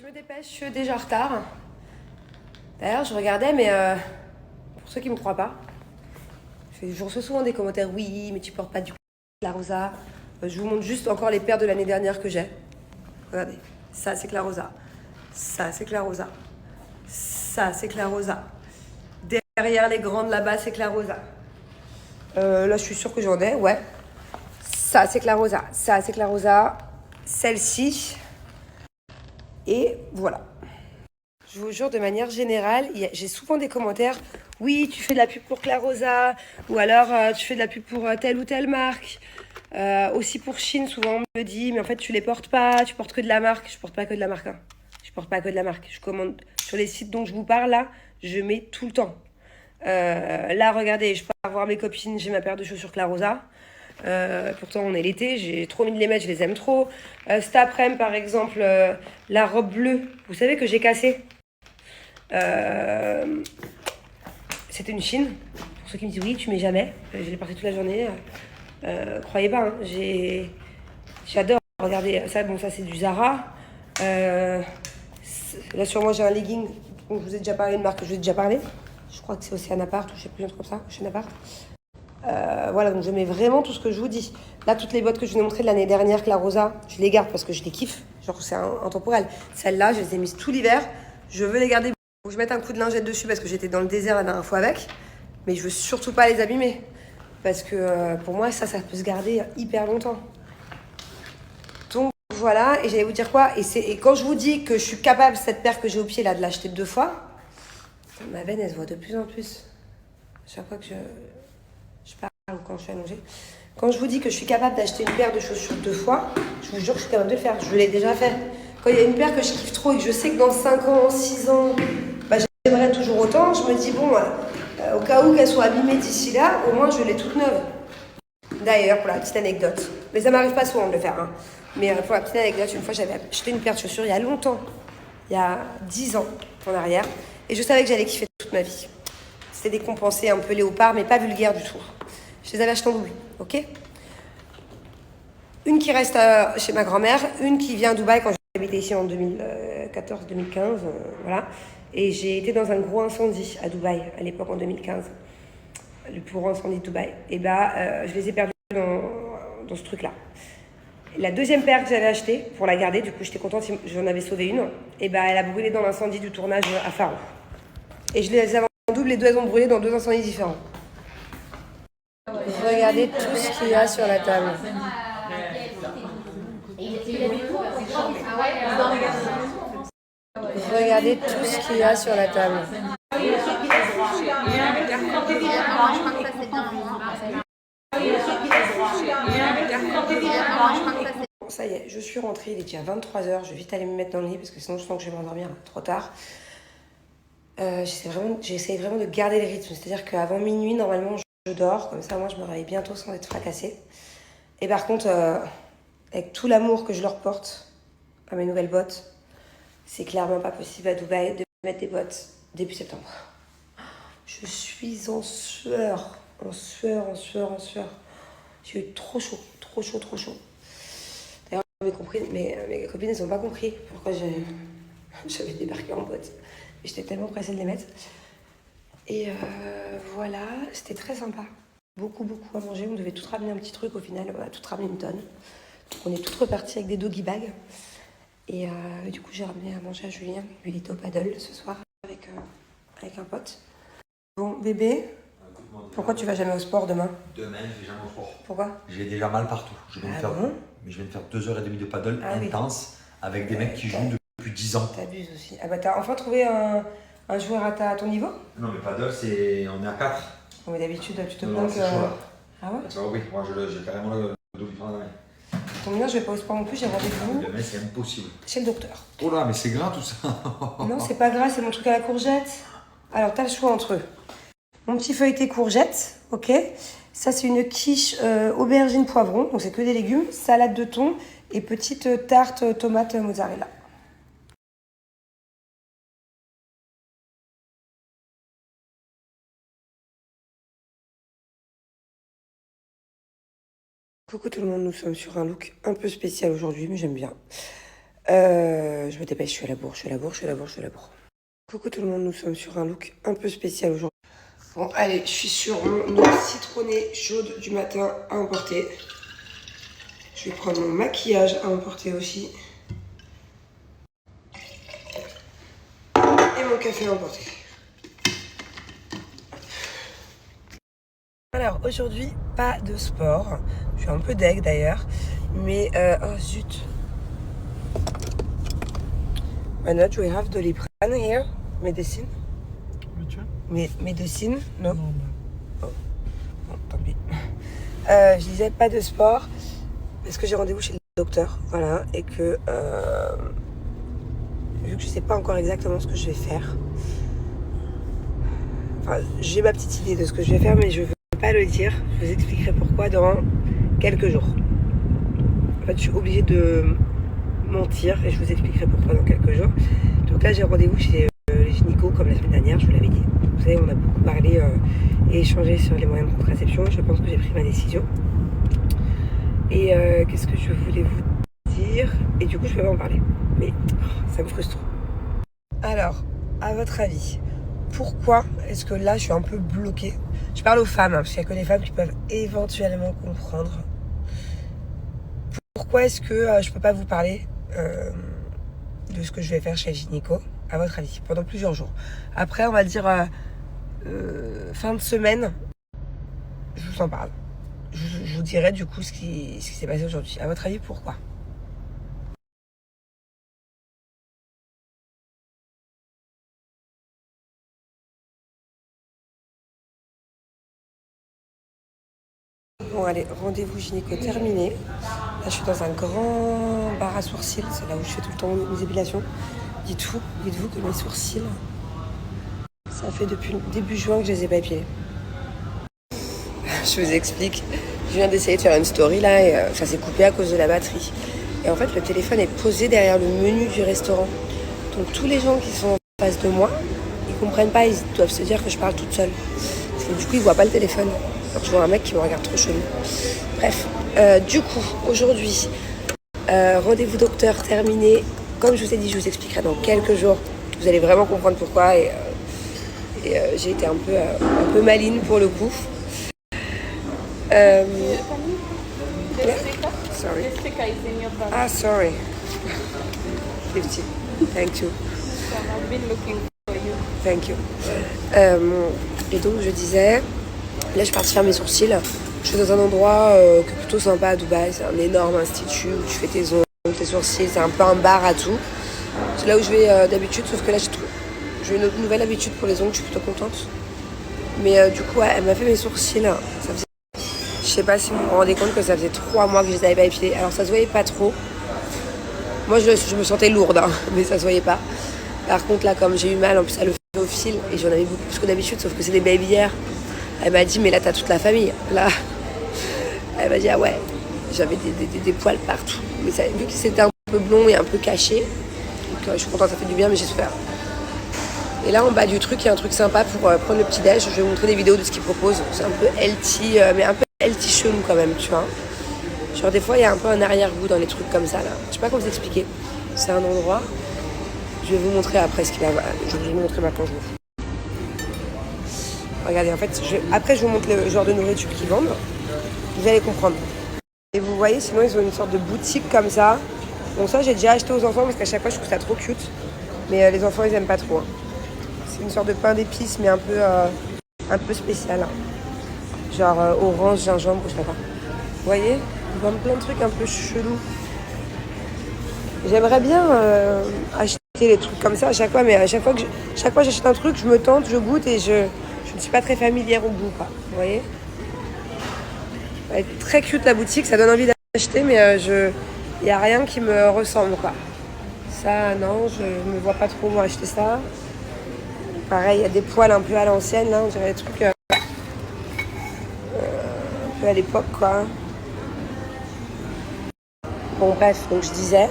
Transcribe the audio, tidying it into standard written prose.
Je me dépêche, je suis déjà en retard. D'ailleurs, je regardais, mais pour ceux qui ne me croient pas, je reçois souvent des commentaires, oui, mais tu portes pas du la rosa. Je vous montre juste encore les paires de l'année dernière que j'ai. Regardez, ça c'est Clarosa, ça c'est Clarosa, ça c'est Clarosa. Derrière les grandes là-bas, c'est Clarosa. Là, je suis sûre que j'en ai, ouais. Ça c'est Clarosa, ça c'est Clarosa, celle-ci. Et voilà. Je vous jure, de manière générale, j'ai souvent des commentaires. Oui, tu fais de la pub pour Clarosa, ou alors tu fais de la pub pour telle ou telle marque. Aussi pour Chine, souvent on me dit, mais en fait tu les portes pas, tu portes que de la marque. Je porte pas que de la marque. Hein. Je porte pas que de la marque. Je commande sur les sites dont je vous parle là, je mets tout le temps. Là, regardez, je pars voir mes copines, j'ai ma paire de chaussures Clarosa. Pourtant, on est l'été, j'ai trop envie de les mettre, je les aime trop. Cet après-midi, par exemple, la robe bleue, vous savez que j'ai cassée. C'était une Chine. Pour ceux qui me disent oui, tu mets jamais. Je l'ai portée toute la journée. Croyez pas, hein, j'adore. Regardez, ça, bon, ça c'est du Zara. Là sur moi j'ai un legging. Je vous ai déjà parlé d'une marque que je vous ai déjà parlé. Je crois que c'est Océan Apart ou je sais plus un truc comme ça. Océan Apart. Voilà, donc je mets vraiment tout ce que je vous dis. Là, toutes les bottes que je vous ai montrées de l'année dernière, Clarosa, je les garde parce que je les kiffe. Genre, c'est intemporel. Celles-là, je les ai mises tout l'hiver. Je veux les garder. Faut que je mette un coup de lingette dessus parce que j'étais dans le désert la dernière fois avec. Mais je veux surtout pas les abîmer. Parce que pour moi, ça peut se garder hyper longtemps. Donc voilà, et j'allais vous dire quoi. Et quand je vous dis que je suis capable, cette paire que j'ai au pied là, de l'acheter 2 fois, ma veine, elle se voit de plus en plus. Chaque fois que je parle ou quand je suis allongée. Quand je vous dis que je suis capable d'acheter une paire de chaussures 2 fois, je vous jure que je suis capable de le faire. Je l'ai déjà fait. Quand il y a une paire que je kiffe trop et que je sais que dans 5 ans, 6 ans, bah, j'aimerais toujours autant, je me dis, bon, au cas où qu'elle soit abîmée d'ici là, au moins je l'ai toute neuve. D'ailleurs, pour la petite anecdote, mais ça m'arrive pas souvent de le faire, hein. Mais pour la petite anecdote, une fois j'avais acheté une paire de chaussures il y a longtemps, il y a 10 ans en arrière, et je savais que j'allais kiffer toute ma vie. C'était décompensé, un peu léopard, mais pas vulgaire du tout. Je les avais achetées en double, ok? Une qui reste chez ma grand-mère, une qui vient à Dubaï quand j'habitais ici en 2014-2015, voilà. Et j'ai été dans un gros incendie à Dubaï, à l'époque en 2015. Le plus gros incendie de Dubaï. Et bah, je les ai perdus dans ce truc-là. La deuxième paire que j'avais achetée, pour la garder, du coup j'étais contente si j'en avais sauvé une, et bah elle a brûlé dans l'incendie du tournage à Faro. Et je les avais en double, les deux elles ont brûlé dans 2 incendies différents. Regardez tout ce qu'il y a sur la table. Regardez tout ce qu'il y a sur la table. Ça y est, je suis rentrée, il est déjà 23h, je vais vite aller me mettre dans le lit parce que sinon je sens que je vais m'endormir trop tard. J'essaie vraiment de garder le rythme, c'est-à-dire qu'avant minuit, normalement, je dors, comme ça moi je me réveille bientôt sans être fracassée. Et par contre, avec tout l'amour que je leur porte à mes nouvelles bottes, c'est clairement pas possible à Dubaï de mettre des bottes début septembre. Je suis en sueur, en sueur, en sueur, en sueur. J'ai eu trop chaud, trop chaud, trop chaud. D'ailleurs, mes copines, elles n'ont pas compris pourquoi j'avais débarqué en bottes. J'étais tellement pressée de les mettre. Et voilà, c'était très sympa. Beaucoup, beaucoup à manger. On devait tout ramener un petit truc au final. On a tout ramené une tonne. Donc on est toutes reparties avec des doggy bags. Et du coup, j'ai ramené à manger à Julien. Lui, il était au paddle ce soir avec un pote. Bon, bébé, pourquoi tu vas jamais au sport demain? Demain, je vais jamais au sport. Pourquoi? J'ai déjà mal partout. Je viens de faire 2h30 de paddle intense avec des mecs qui jouent depuis 10 ans. T'abuses aussi. Ah bah t'as enfin trouvé un joueur à ton niveau? Non mais paddle, on est à 4. Bon, mais d'habitude, tu te Non, plains c'est que... chaud là. Ah ouais? Tu vois, oui, moi j'ai carrément le dos qui prend la main. Ton bien, je vais pas au sport non plus, j'ai rendez-vous Demain, c'est impossible. chez le docteur. Oh là, mais c'est gras tout ça. Non, c'est pas grave, c'est mon truc à la courgette. Alors, t'as le choix entre eux. Mon petit feuilleté courgette, ok. Ça, c'est une quiche aubergine poivron, donc c'est que des légumes, salade de thon et petite tarte tomate mozzarella. Coucou tout le monde, nous sommes sur un look un peu spécial aujourd'hui, mais j'aime bien. Je me dépêche, je suis à la bourre. Coucou tout le monde, nous sommes sur un look un peu spécial aujourd'hui. Bon, allez, je suis sur mon eau citronnée chaude du matin à emporter. Je vais prendre mon maquillage à emporter aussi. Et mon café à emporter. Alors aujourd'hui, pas de sport. Je suis un peu deg d'ailleurs. Mais, oh zut. Manoj, we have Doliprane here. Medicine. Médecine, non? Oh. Bon, tant pis. Je disais pas de sport parce que j'ai rendez-vous chez le docteur, voilà, et que vu que je sais pas encore exactement ce que je vais faire, enfin, j'ai ma petite idée de ce que je vais faire, mais je veux pas le dire. Je vous expliquerai pourquoi dans quelques jours. En fait, je suis obligée de mentir et je vous expliquerai pourquoi dans quelques jours. Donc là, j'ai rendez-vous chez les gynécos comme la semaine dernière, je vous l'avais dit. Vous savez, on a beaucoup parlé et échangé sur les moyens de contraception. Je pense que j'ai pris ma décision. Et qu'est-ce que je voulais vous dire? Et du coup, je peux pas en parler. Mais ça me frustre. Alors, à votre avis, pourquoi est-ce que là, je suis un peu bloquée? Je parle aux femmes, parce qu'il n'y a que les femmes qui peuvent éventuellement comprendre. Pourquoi est-ce que je peux pas vous parler de ce que je vais faire chez gynéco, à votre avis, pendant plusieurs jours? Après, on va dire fin de semaine, je vous en parle. Je vous dirai du coup ce qui s'est passé aujourd'hui. À votre avis, pourquoi? Bon allez, rendez-vous gynéco terminé. Là je suis dans un grand bar à sourcils, c'est là où je fais tout le temps mes épilations. Dites-vous que mes sourcils, ça fait depuis le début juin que je les ai pas épilés. Je vous explique. Je viens d'essayer de faire une story là et ça s'est coupé à cause de la batterie. Et en fait le téléphone est posé derrière le menu du restaurant. Donc tous les gens qui sont en face de moi, ils comprennent pas, ils doivent se dire que je parle toute seule. Parce que du coup ils voient pas le téléphone. Alors je vois un mec qui me regarde trop chelou. Bref, du coup, aujourd'hui, rendez-vous docteur terminé. Comme je vous ai dit, je vous expliquerai dans quelques jours. Vous allez vraiment comprendre pourquoi. Et j'ai été un peu maline pour le coup. Yeah? Sorry. Ah, sorry. 50. Thank you. I've been looking for you. Thank you. Et donc, je disais... Là, je suis partie faire mes sourcils. Je suis dans un endroit qui est plutôt sympa à Dubaï. C'est un énorme institut où tu fais tes ongles, tes sourcils. C'est un peu un bar à tout. C'est là où je vais d'habitude, sauf que là, j'ai une nouvelle habitude pour les ongles. Je suis plutôt contente. Mais du coup, ouais, elle m'a fait mes sourcils. Ça faisait... Je sais pas si vous vous rendez compte que ça faisait 3 mois que je les avais pas épilés. Alors, ça se voyait pas trop. Moi, je me sentais lourde, hein, mais ça se voyait pas. Par contre, là, comme j'ai eu mal, en plus, ça le fait au fil. Et j'en avais beaucoup plus que d'habitude, sauf que c'est des baby hairs. Elle m'a dit, mais là, t'as toute la famille. Là, elle m'a dit, ah ouais, j'avais des poils partout. Mais ça, vu que c'était un peu blond et un peu caché, donc je suis contente, ça fait du bien, mais j'ai souffert. Et là, en bas du truc, il y a un truc sympa pour prendre le petit-déj. Je vais vous montrer des vidéos de ce qu'ils proposent. C'est un peu healthy, mais un peu healthy chelou quand même, tu vois. Genre, des fois, il y a un peu un arrière-goût dans les trucs comme ça, là. Je sais pas comment vous expliquer. C'est un endroit. Je vais vous montrer après ce qu'il y a. Je vais vous montrer maintenant, je vous fous. Regardez, en fait, après je vous montre le genre de nourriture qu'ils vendent. Vous allez comprendre. Et vous voyez, sinon ils ont une sorte de boutique comme ça. Bon, ça j'ai déjà acheté aux enfants parce qu'à chaque fois je trouve ça trop cute. Mais les enfants ils aiment pas trop. Hein. C'est une sorte de pain d'épices mais un peu spécial. Hein. Genre orange, gingembre, je sais pas. Vous voyez, ils vendent plein de trucs un peu chelous. J'aimerais bien acheter les trucs comme ça à chaque fois, mais à chaque fois j'achète un truc, je me tente, je goûte et je ne suis pas très familière au goût, quoi. Vous voyez? Elle est très cute la boutique, ça donne envie d'acheter, mais il n'y a rien qui me ressemble, quoi. Ça, non, je ne me vois pas trop moi acheter ça. Pareil, il y a des poils un peu à l'ancienne, là, on dirait des trucs un peu à l'époque, quoi. Bon, bref, donc je disais,